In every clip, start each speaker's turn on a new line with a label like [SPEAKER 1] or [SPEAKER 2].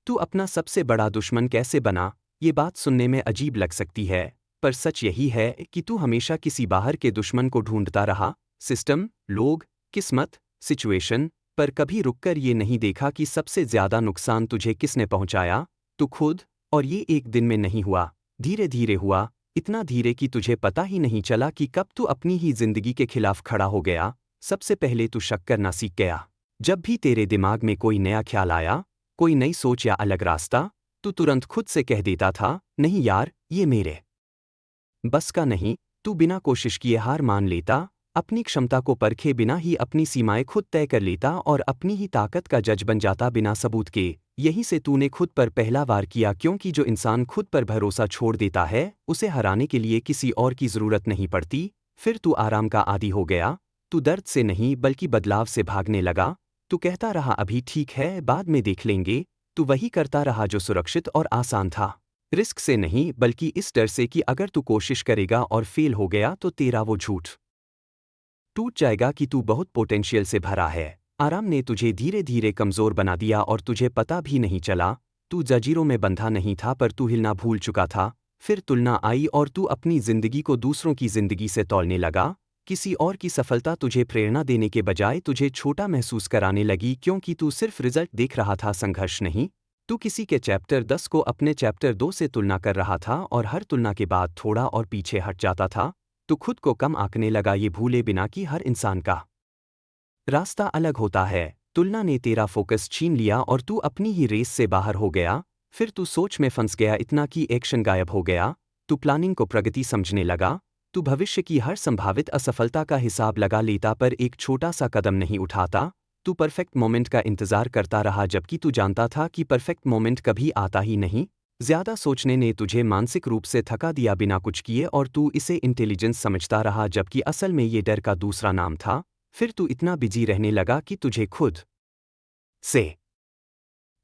[SPEAKER 1] तू अपना सबसे बड़ा दुश्मन कैसे बना? ये बात सुनने में अजीब लग सकती है, पर सच यही है कि तू हमेशा किसी बाहर के दुश्मन को ढूंढता रहा, सिस्टम, लोग, किस्मत, सिचुएशन, पर कभी रुककर ये नहीं देखा कि सबसे ज्यादा नुकसान तुझे किसने पहुंचाया? तू खुद। और ये एक दिन में नहीं हुआ, धीरे धीरे हुआ, इतना धीरे कि तुझे पता ही नहीं चला कि कब तू अपनी ही जिंदगी के खिलाफ खड़ा हो गया। सबसे पहले तू शक करना सीख गया। जब भी तेरे दिमाग में कोई नया ख्याल आया, कोई नई सोच या अलग रास्ता, तू तुरंत खुद से कह देता था, नहीं यार, ये मेरे बस का नहीं। तू बिना कोशिश किए हार मान लेता, अपनी क्षमता को परखे बिना ही अपनी सीमाएं खुद तय कर लेता और अपनी ही ताकत का जज बन जाता बिना सबूत के। यहीं से तूने खुद पर पहला वार किया, क्योंकि जो इंसान खुद पर भरोसा छोड़ देता है, उसे हराने के लिए किसी और की जरूरत नहीं पड़ती। फिर तू आराम का आदी हो गया। तू दर्द से नहीं बल्कि बदलाव से भागने लगा। तू कहता रहा अभी ठीक है, बाद में देख लेंगे। तू वही करता रहा जो सुरक्षित और आसान था। रिस्क से नहीं, बल्कि इस डर से कि अगर तू कोशिश करेगा और फेल हो गया तो तेरा वो झूठ टूट जाएगा कि तू बहुत पोटेंशियल से भरा है। आराम ने तुझे धीरे धीरे कमजोर बना दिया और तुझे पता भी नहीं चला। तू जंजीरों में बंधा नहीं था, पर तू हिलना भूल चुका था। फिर तुलना आई और तू अपनी जिंदगी को दूसरों की जिंदगी से तौलने लगा। किसी और की सफलता तुझे प्रेरणा देने के बजाय तुझे छोटा महसूस कराने लगी, क्योंकि तू सिर्फ रिजल्ट देख रहा था, संघर्ष नहीं। तू किसी के चैप्टर 10 को अपने चैप्टर 2 से तुलना कर रहा था और हर तुलना के बाद थोड़ा और पीछे हट जाता था। तू खुद को कम आंकने लगा, ये भूले बिना कि हर इंसान का रास्ता अलग होता है। तुलना ने तेरा फोकस छीन लिया और तू अपनी ही रेस से बाहर हो गया। फिर तू सोच में फंस गया, इतना कि एक्शन गायब हो गया। तू प्लानिंग को प्रगति समझने लगा। तू भविष्य की हर संभावित असफलता का हिसाब लगा लेता, पर एक छोटा सा कदम नहीं उठाता। तू परफेक्ट मोमेंट का इंतजार करता रहा, जबकि तू जानता था कि परफेक्ट मोमेंट कभी आता ही नहीं। ज्यादा सोचने ने तुझे मानसिक रूप से थका दिया बिना कुछ किए, और तू इसे इंटेलिजेंस समझता रहा, जबकि असल में ये डर का दूसरा नाम था। फिर तू इतना बिजी रहने लगा कि तुझे खुद से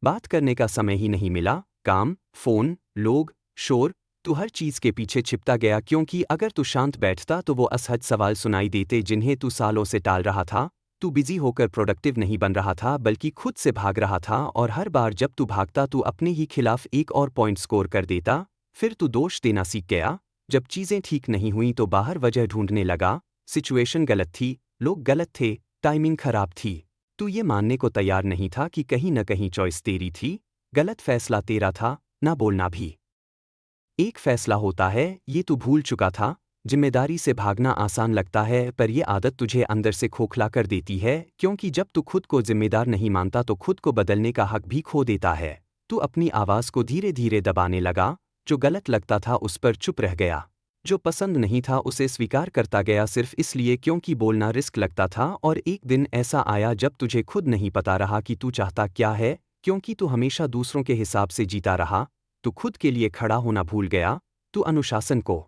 [SPEAKER 1] बात करने का समय ही नहीं मिला। काम, फोन, लोग, शोर, तू हर चीज के पीछे छिपता गया, क्योंकि अगर तू शांत बैठता तो वो असहज सवाल सुनाई देते जिन्हें तू सालों से टाल रहा था। तू बिजी होकर प्रोडक्टिव नहीं बन रहा था, बल्कि खुद से भाग रहा था, और हर बार जब तू भागता तू अपने ही खिलाफ एक और पॉइंट स्कोर कर देता। फिर तू दोष देना सीख गया। जब चीजें ठीक नहीं हुई तो बाहर वजह ढूंढने लगा। सिचुएशन गलत थी, लोग गलत थे, टाइमिंग खराब थी। तू ये मानने को तैयार नहीं था कि कहीं न कहीं चॉइस तेरी थी, गलत फैसला तेरा था, ना बोलना भी एक फैसला होता है, ये तू भूल चुका था। जिम्मेदारी से भागना आसान लगता है, पर यह आदत तुझे अंदर से खोखला कर देती है, क्योंकि जब तू खुद को जिम्मेदार नहीं मानता तो खुद को बदलने का हक भी खो देता है। तू अपनी आवाज को धीरे धीरे दबाने लगा। जो गलत लगता था उस पर चुप रह गया। जो पसंद नहीं था उसे स्वीकार करता गया, सिर्फ इसलिए क्योंकि बोलना रिस्क लगता था। और एक दिन ऐसा आया जब तुझे खुद नहीं पता रहा कि तू चाहता क्या है, क्योंकि तू हमेशा दूसरों के हिसाब से जीता रहा। तू खुद के लिए खड़ा होना भूल गया। तू अनुशासन को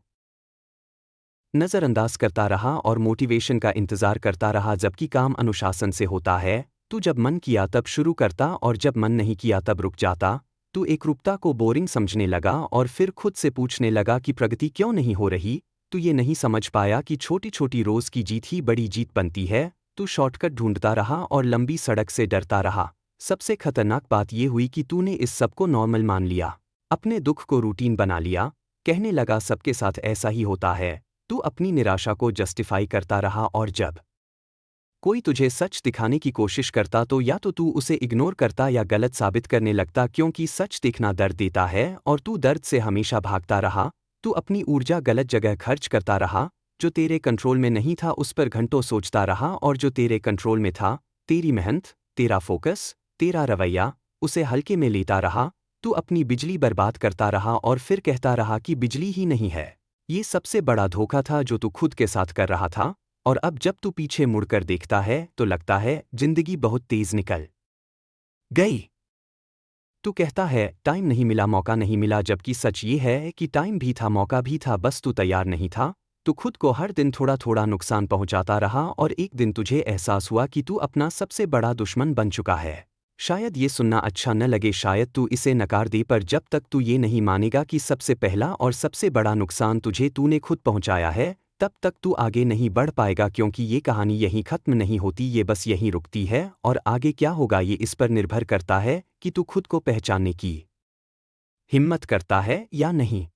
[SPEAKER 1] नजरअंदाज करता रहा और मोटिवेशन का इंतजार करता रहा, जबकि काम अनुशासन से होता है। तू जब मन किया तब शुरू करता और जब मन नहीं किया तब रुक जाता। तू एकरूपता को बोरिंग समझने लगा और फिर खुद से पूछने लगा कि प्रगति क्यों नहीं हो रही। तू ये नहीं समझ पाया कि छोटी छोटी रोज की जीत ही बड़ी जीत बनती है। तू शॉर्टकट ढूंढता रहा और लंबी सड़क से डरता रहा। सबसे खतरनाक बात यह हुई कि तूने इस सब को नॉर्मल मान लिया, अपने दुख को रूटीन बना लिया। कहने लगा सबके साथ ऐसा ही होता है। तू अपनी निराशा को जस्टिफाई करता रहा, और जब कोई तुझे सच दिखाने की कोशिश करता तो या तो तू उसे इग्नोर करता या गलत साबित करने लगता, क्योंकि सच देखना दर्द देता है और तू दर्द से हमेशा भागता रहा। तू अपनी ऊर्जा गलत जगह खर्च करता रहा। जो तेरे कंट्रोल में नहीं था उस पर घंटों सोचता रहा, और जो तेरे कंट्रोल में था, तेरी मेहनत, तेरा फोकस, तेरा रवैया, उसे हल्के में लेता रहा। तू अपनी बिजली बर्बाद करता रहा और फिर कहता रहा कि बिजली ही नहीं है। ये सबसे बड़ा धोखा था जो तू खुद के साथ कर रहा था। और अब जब तू पीछे मुड़कर देखता है तो लगता है जिंदगी बहुत तेज निकल गई। तू कहता है टाइम नहीं मिला, मौका नहीं मिला, जबकि सच ये है कि टाइम भी था, मौका भी था, बस तू तैयार नहीं था। तू खुद को हर दिन थोड़ा थोड़ा नुकसान पहुंचाता रहा, और एक दिन तुझे एहसास हुआ कि तू अपना सबसे बड़ा दुश्मन बन चुका है। शायद ये सुनना अच्छा न लगे, शायद तू इसे नकार दे, पर जब तक तू ये नहीं मानेगा कि सबसे पहला और सबसे बड़ा नुकसान तुझे तूने खुद पहुंचाया है, तब तक तू आगे नहीं बढ़ पाएगा। क्योंकि ये कहानी यहीं खत्म नहीं होती, ये बस यहीं रुकती है, और आगे क्या होगा ये इस पर निर्भर करता है कि तू खुद को पहचानने की हिम्मत करता है या नहीं।